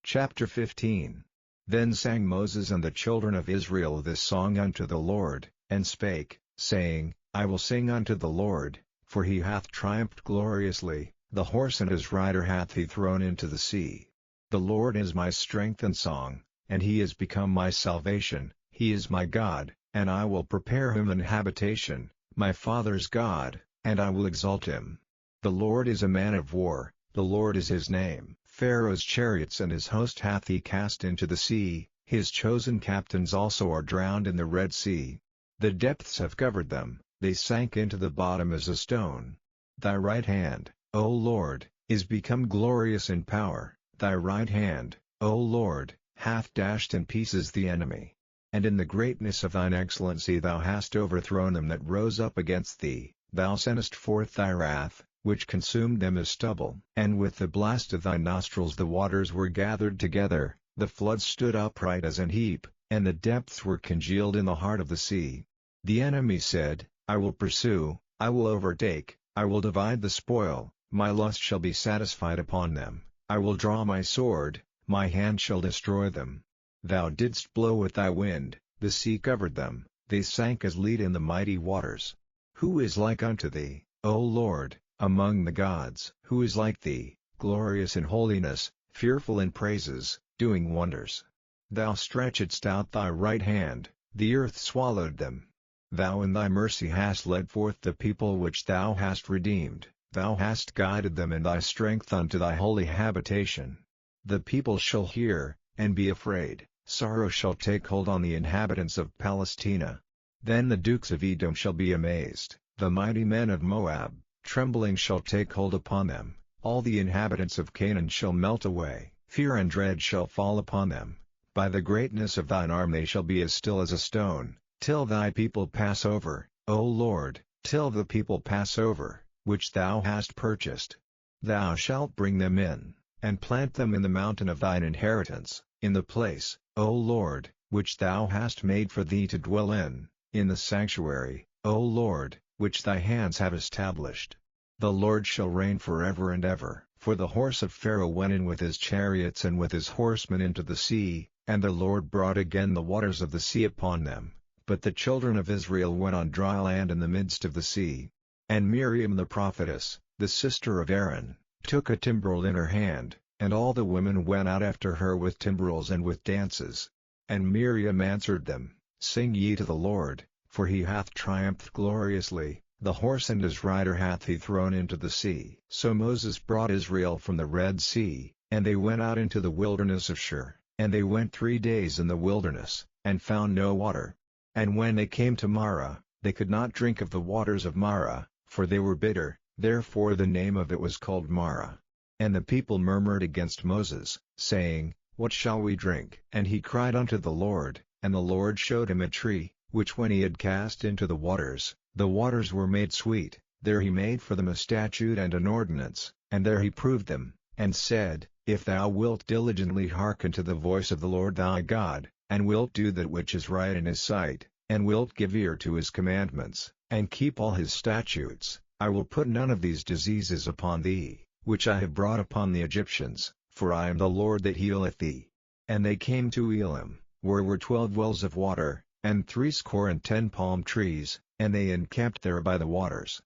Chapter 15. Then sang Moses and the children of Israel this song unto the Lord, and spake, saying, I will sing unto the Lord, for he hath triumphed gloriously, the horse and his rider hath he thrown into the sea. The Lord is my strength and song, and he is become my salvation. He is my God, and I will prepare him an habitation, my father's God, and I will exalt him. The Lord is a man of war, the Lord is his name. Pharaoh's chariots and his host hath he cast into the sea, his chosen captains also are drowned in the Red Sea. The depths have covered them, they sank into the bottom as a stone. Thy right hand, O Lord, is become glorious in power, thy right hand, O Lord, hath dashed in pieces the enemy. And in the greatness of thine excellency thou hast overthrown them that rose up against thee, thou sentest forth thy wrath, which consumed them as stubble. And with the blast of thy nostrils the waters were gathered together, the floods stood upright as an heap, and the depths were congealed in the heart of the sea. The enemy said, I will pursue, I will overtake, I will divide the spoil, my lust shall be satisfied upon them, I will draw my sword, my hand shall destroy them. Thou didst blow with thy wind, the sea covered them, they sank as lead in the mighty waters. Who is like unto thee, O Lord, among the gods? Who is like thee, glorious in holiness, fearful in praises, doing wonders? Thou stretchedst out thy right hand, the earth swallowed them. Thou in thy mercy hast led forth the people which thou hast redeemed, thou hast guided them in thy strength unto thy holy habitation. The people shall hear, and be afraid, sorrow shall take hold on the inhabitants of Palestina. Then the dukes of Edom shall be amazed, the mighty men of Moab, trembling shall take hold upon them, all the inhabitants of Canaan shall melt away, fear and dread shall fall upon them. By the greatness of thine arm they shall be as still as a stone, till thy people pass over, O Lord, till the people pass over, which thou hast purchased. Thou shalt bring them in, and plant them in the mountain of thine inheritance, in the place, O Lord, which thou hast made for thee to dwell in the sanctuary, O Lord, which thy hands have established. The Lord shall reign forever and ever. For the horse of Pharaoh went in with his chariots and with his horsemen into the sea, and the Lord brought again the waters of the sea upon them, but the children of Israel went on dry land in the midst of the sea. And Miriam the prophetess, the sister of Aaron, took a timbrel in her hand, and all the women went out after her with timbrels and with dances. And Miriam answered them, Sing ye to the Lord, for he hath triumphed gloriously, the horse and his rider hath he thrown into the sea. So Moses brought Israel from the Red Sea, and they went out into the wilderness of Shur, and they went 3 days in the wilderness, and found no water. And when they came to Marah, they could not drink of the waters of Marah, for they were bitter, therefore the name of it was called Marah. And the people murmured against Moses, saying, What shall we drink? And he cried unto the Lord, and the Lord showed him a tree, which when he had cast into the waters were made sweet. There he made for them a statute and an ordinance, and there he proved them, and said, If thou wilt diligently hearken to the voice of the Lord thy God, and wilt do that which is right in his sight, and wilt give ear to his commandments, and keep all his statutes, I will put none of these diseases upon thee, which I have brought upon the Egyptians, for I am the Lord that healeth thee. And they came to Elim, where were 12 wells of water, and 70 palm trees, and they encamped there by the waters.